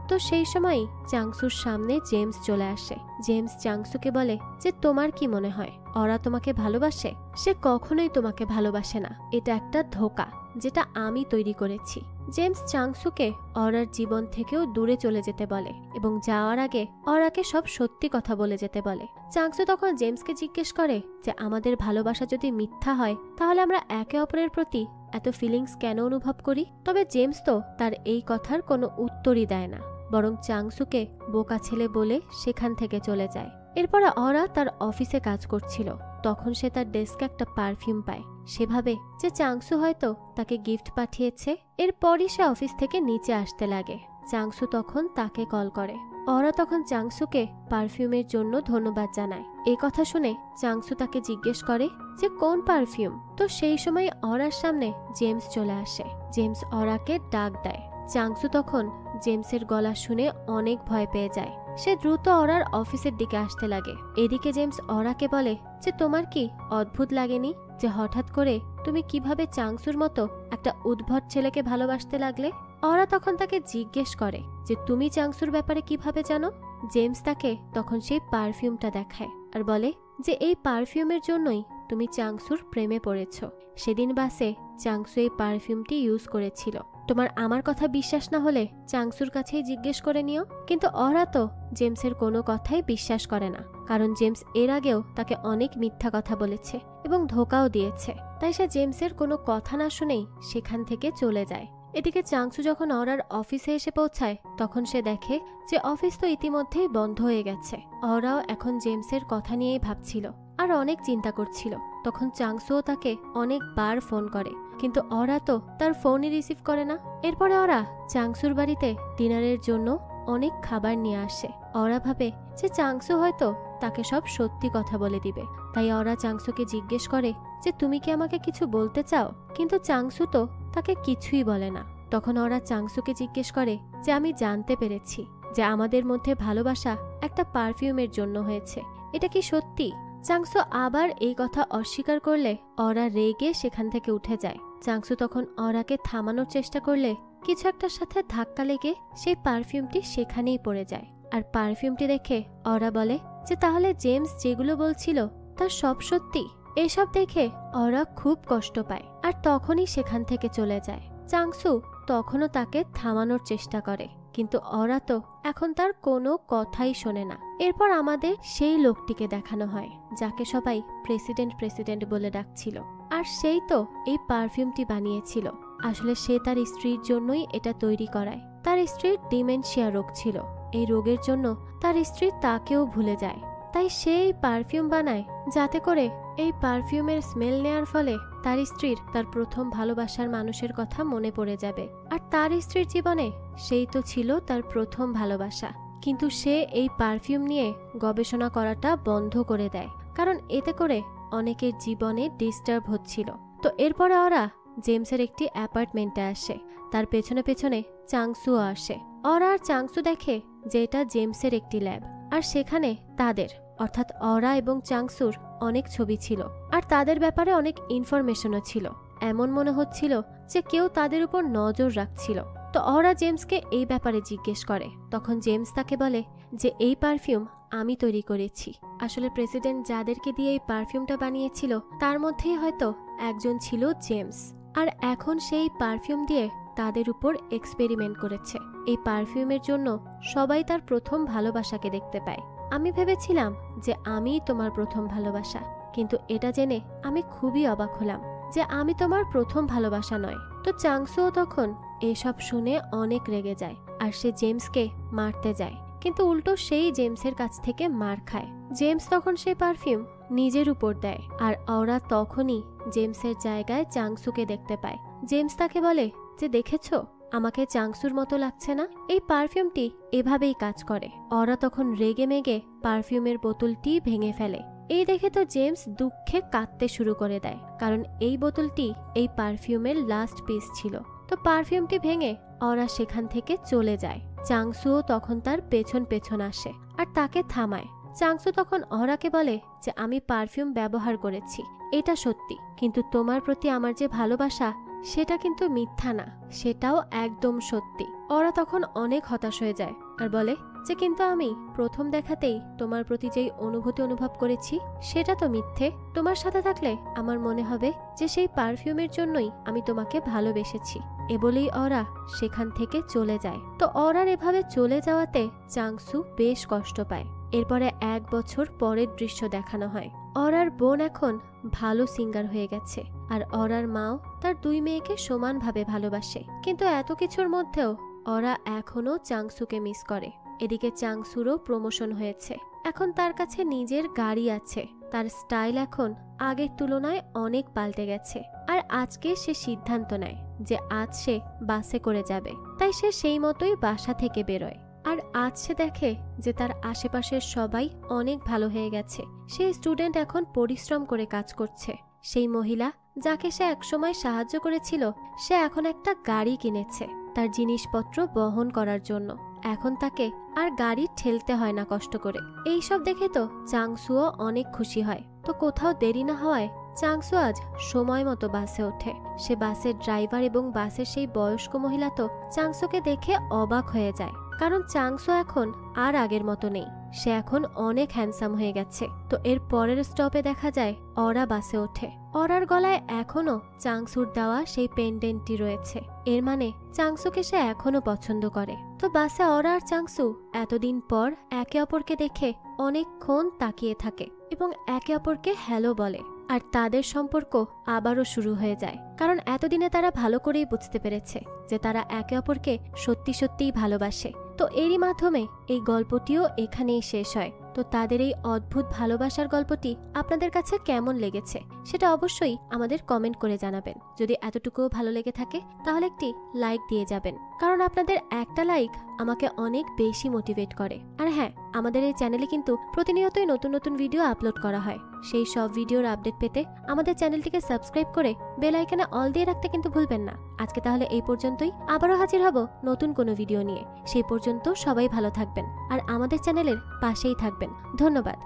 তো সেই সময়ই চাংসুর সামনে জেমস চলে আসে। জেমস চাংসুকে বলে যে তোমার কি মনে হয় অরা তোমাকে ভালোবাসে? সে কখনোই তোমাকে ভালোবাসে না, এটা একটা ধোঁকা যেটা আমি তৈরি করেছি। জেমস চাংসুকে অরার জীবন থেকেও দূরে চলে যেতে বলে এবং যাওয়ার আগে অরাকে সব সত্যি কথা বলে যেতে বলে। চাংসু তখন জেমসকে জিজ্ঞেস করে যে আমাদের ভালোবাসা যদি মিথ্যা হয় তাহলে আমরা একে অপরের প্রতি এত ফিলিংস কেন অনুভব করি? তবে জেমস তো তার এই কথার কোনো উত্তরই দেয় না, বরং চাংসুকে বোকা ছেলে বলে সেখান থেকে চলে যায়। এরপরে অরা তার অফিসে কাজ করছিল। তখন সে তার ডেস্কে একটা পারফিউম পায়। সে ভাবে যে চাংসু হয়তো তাকে গিফট পাঠিয়েছে। এরপরই সে অফিস থেকে নিচে আসতে লাগে। চাংসু তখন তাকে কল করে। অরা তখন চাংসুকে পারফিউমের জন্য ধন্যবাদ জানায়। এই কথা শুনে চাংসু তাকে জিজ্ঞেস করে যে কোন পারফিউম। তো সেই সময় অরার সামনে জেমস চলে আসে। জেমস অরাকে ডাক দেয়। চাংসু তখন জেমসের গলা শুনে অনেক ভয় পেয়ে যায়। সে দ্রুত অরার অফিসের দিকে আসতে লাগে। এদিকে জেমস অরাকে বলে যে তোমার কি অদ্ভুত লাগেনি যে হঠাৎ করে তুমি কিভাবে চাংসুর মতো একটা উদ্ভট ছেলেকে ভালোবাসতে লাগলে? অরা তখন তাকে জিজ্ঞেস করে যে তুমি চাংসুর ব্যাপারে কিভাবে জানো? জেমস তাকে তখন সেই পারফিউমটা দেখায় আর বলে যে এই পারফিউমের জন্যই তুমি চাংসুর প্রেমে পড়েছ। সেদিন বাসে চাংসু এই পারফিউমটি ইউজ করেছিল। তোমার আমার কথা বিশ্বাস না হলে চাংসুর কাছেই জিজ্ঞেস করে নিও। কিন্তু অরা তো জেমসের কোনো কথাই বিশ্বাস করে না, কারণ জেমস এর আগেও তাকে অনেক মিথ্যা কথা বলেছে এবং ধোকাও দিয়েছে। তাই সে জেমসের কোনো কথা না শুনেই সেখান থেকে চলে যায়। এদিকে চাংসু যখন অরার অফিসে এসে পৌঁছায় তখন সে দেখে যে অফিস তো ইতিমধ্যেই বন্ধ হয়ে গেছে। অরাও এখন জেমসের কথা নিয়েই ভাবছিল আর অনেক চিন্তা করছিল। তখন চাংসুও তাকে অনেকবার ফোন করে, কিন্তু অরা তো তার ফোনই রিসিভ করে না। এরপরে ওরা চাংসুর বাড়িতে ডিনারের জন্য অনেক খাবার নিয়ে আসে। অরা ভাবে যে চাংসু হয়তো তাকে সব সত্যি কথা বলে দিবে, তাই ওরা চাংসুকে জিজ্ঞেস করে যে তুমি কি আমাকে কিছু বলতে চাও? কিন্তু চাংসু তো তাকে কিছুই বলে না। তখন ওরা চাংসুকে জিজ্ঞেস করে যে আমি জানতে পেরেছি যে আমাদের মধ্যে ভালোবাসা একটা পারফিউমের জন্য হয়েছে, এটা কি সত্যি? চাংসু আবার এই কথা অস্বীকার করলে অরা রেগে সেখান থেকে উঠে যায়। চাংসু তখন অরাকে থামানোর চেষ্টা করলে কিছু একটার সাথে ধাক্কা লেগে সেই পারফিউমটি সেখানেই পড়ে যায়। আর পারফিউমটি দেখে অরা বলে যে তাহলে জেমস যেগুলো বলছিল তার সব সত্যি। এসব দেখে অরা খুব কষ্ট পায় আর তখনই সেখান থেকে চলে যায়। চাংসু তখনও তাকে থামানোর চেষ্টা করে, কিন্তু অরা তো এখন তার কোনো কথাই শোনে না। এরপর আমাদের সেই লোকটিকে দেখানো হয় যাকে সবাই প্রেসিডেন্ট বলে ডাকছিল, আর সেই তো এই পারফিউমটি বানিয়েছিল। আসলে সে তার স্ত্রীর জন্যই এটা তৈরি করায়। তার স্ত্রীর ডিমেনশিয়া রোগ ছিল। এই রোগের জন্য তার স্ত্রী তাকেও ভুলে যায়। তাই সে এই পারফিউম বানায় যাতে করে এই পারফিউমের স্মেল নেয়ার ফলে তার স্ত্রীর তার প্রথম ভালোবাসার মানুষের কথা মনে পড়ে যাবে। আর তার স্ত্রীর জীবনে সেই তো ছিল তার প্রথম ভালোবাসা। কিন্তু সে এই পারফিউম নিয়ে গবেষণা করাটা বন্ধ করে দেয়, কারণ এতে করে অনেকের জীবনে ডিস্টার্ব হচ্ছিল। তো এরপরে ওরা জেমসের একটি অ্যাপার্টমেন্টে আসে। তার পেছনে পেছনে চাংসুও আসে। ওরা আর চাংসু দেখে যে এটা জেমসের একটি ল্যাব, আর সেখানে তাদের অর্থাৎ ওরা এবং চাংসুর অনেক ছবি ছিল, আর তাদের ব্যাপারে অনেক ইনফরমেশনও ছিল। এমন মনে হচ্ছিল যে কেউ তাদের উপর নজর রাখছিল। তো ওরা জেমসকে এই ব্যাপারে জিজ্ঞেস করে। তখন জেমস তাকে বলে যে এই পারফিউম আমি তৈরি করেছি। আসলে প্রেসিডেন্ট যাদেরকে দিয়ে এই পারফিউমটা বানিয়েছিল তার মধ্যেই হয়তো একজন ছিল জেমস, আর এখন সেই পারফিউম দিয়ে তাদের উপর এক্সপেরিমেন্ট করেছে। এই পারফিউমের জন্য সবাই তার প্রথম ভালোবাসাকে দেখতে পায়। আমি ভেবেছিলাম যে আমিই তোমার প্রথম ভালোবাসা, কিন্তু এটা জেনে আমি খুবই অবাক হলাম যে আমি তোমার প্রথম ভালোবাসা নয়। তো চাংসুও তখন এসব শুনে অনেক রেগে যায়, আর সে জেমসকে মারতে যায়, কিন্তু উল্টো সেই জেমসের কাছ থেকে মার খায়। জেমস তখন সেই পারফিউম নিজের উপর দেয়, আর ওরা তখনই জেমসের জায়গায় চাংসুকে দেখতে পায়। জেমস তাকে বলে যে দেখেছো, আমাকে চাংসুর মতো লাগছে না? এই পারফিউমটি এভাবেই কাজ করে। ওরা তখন রেগে মেগে পারফিউমের বোতলটি ভেঙে ফেলে। এই দেখে তো জেমস দুঃখে কাঁদতে শুরু করে দেয়, কারণ এই বোতলটি এই পারফিউমের লাস্ট পিস ছিল। তো পারফিউমটি ভেঙে ওরা সেখান থেকে চলে যায়। চাংসুও তখন তার পেছন পেছন আসে আর তাকে থামায়। চাংসু তখন ওরাকে বলে যে আমি পারফিউম ব্যবহার করেছি, এটা সত্যি, কিন্তু তোমার প্রতি আমার যে ভালোবাসা সেটা কিন্তু মিথ্যা না, সেটাও একদম সত্যি। ওরা তখন অনেক হতাশ হয়ে যায় আর বলে যে কিন্তু আমি প্রথম দেখাতেই তোমার প্রতি যেই অনুভূতি অনুভব করেছি সেটা তো মিথ্যে। তোমার সাথে থাকলে আমার মনে হবে যে সেই পারফিউমের জন্যই আমি তোমাকে ভালোবেসেছি। এ বলেই ওরা সেখান থেকে চলে যায়। তো ওরার এভাবে চলে যাওয়াতে চাংসু বেশ কষ্ট পায়। এরপরে 1 বছর পরের দৃশ্য দেখানো হয়। ওরার বোন এখন ভালো সিঙ্গার হয়ে গেছে, আর ওরার মাও তার 2 মেয়েকে সমানভাবে ভালোবাসে। কিন্তু এত কিছুর মধ্যেও ওরা এখনো চাংসুকে মিস করে। এদিকে চাংসুরও প্রমোশন হয়েছে, এখন তার কাছে নিজের গাড়ি আছে। তার স্টাইল এখন আগের তুলনায় অনেক পাল্টে গেছে। আর আজকে সে সিদ্ধান্ত নেয় যে আজ সে বাসে করে যাবে, তাই সে সেই মতোই বাসা থেকে বেরোয়। আর আজ সে দেখে যে তার আশেপাশের সবাই অনেক ভালো হয়ে গেছে। সেই স্টুডেন্ট এখন পরিশ্রম করে কাজ করছে। সেই মহিলা যাকে সে একসময় সাহায্য করেছিল সে এখন একটা গাড়ি কিনেছে তার জিনিসপত্র বহন করার জন্য। এখন তাকে আর গাড়ি ঠেলতে হয় না কষ্ট করে। এইসব দেখে তো চাংসুও অনেক খুশি হয়। তো কোথাও দেরি না হওয়ায় চাংসু আজ সময় মতো বাসে ওঠে। সে বাসের ড্রাইভার এবং বাসের সেই বয়স্ক মহিলা তো চাংসুকে দেখে অবাক হয়ে যায়, কারণ চাংসু এখন আর আগের মতো নেই। সে এখন অনেক হ্যান্ডসাম হয়ে গেছে। তো এর পরের স্টপে দেখা যায় ওরা বাসে ওঠে। ওরার গলায় এখনো চাংসুর দেওয়া সেই পেন্ডেন্টটি রয়েছে, এর মানে চাংসুকে সে এখনো পছন্দ করে। তো বাসে ওরা আর চাংসু এতদিন পর একে অপরকে দেখে অনেকক্ষণ তাকিয়ে থাকে এবং একে অপরকে হ্যালো বলে। আর তাদের সম্পর্ক আবারও শুরু হয়ে যায়, কারণ এতদিনে তারা ভালো করেই বুঝতে পেরেছে যে তারা একে অপরকে সত্যি সত্যিই ভালোবাসে। তো এরই মাধ্যমে এই গল্পটিও এখানেই শেষ হয়। তো তাদের এই অদ্ভুত ভালোবাসার গল্পটি আপনাদের কাছে কেমন লেগেছে সেটা অবশ্যই আমাদের কমেন্ট করে জানাবেন। যদি এতটুকুও ভালো লেগে থাকে তাহলে একটি লাইক দিয়ে যাবেন, কারণ আপনাদের একটা লাইক আমাকে অনেক বেশি মোটিভেট করে। আর হ্যাঁ, আমাদের এই চ্যানেলে কিন্তু প্রতিনিয়তই নতুন নতুন ভিডিও আপলোড করা হয়। সেই সব ভিডিওর আপডেট পেতে আমাদের চ্যানেলটিকে সাবস্ক্রাইব করে বেল আইকনে অল দিয়ে রাখতে কিন্তু ভুলবেন না। আজকে তাহলে এই পর্যন্তই, আবারও হাজির হব নতুন কোনো ভিডিও নিয়ে। সেই পর্যন্ত সবাই ভালো থাকবেন আর আমাদের চ্যানেলের পাশেই থাকবেন। ধন্যবাদ।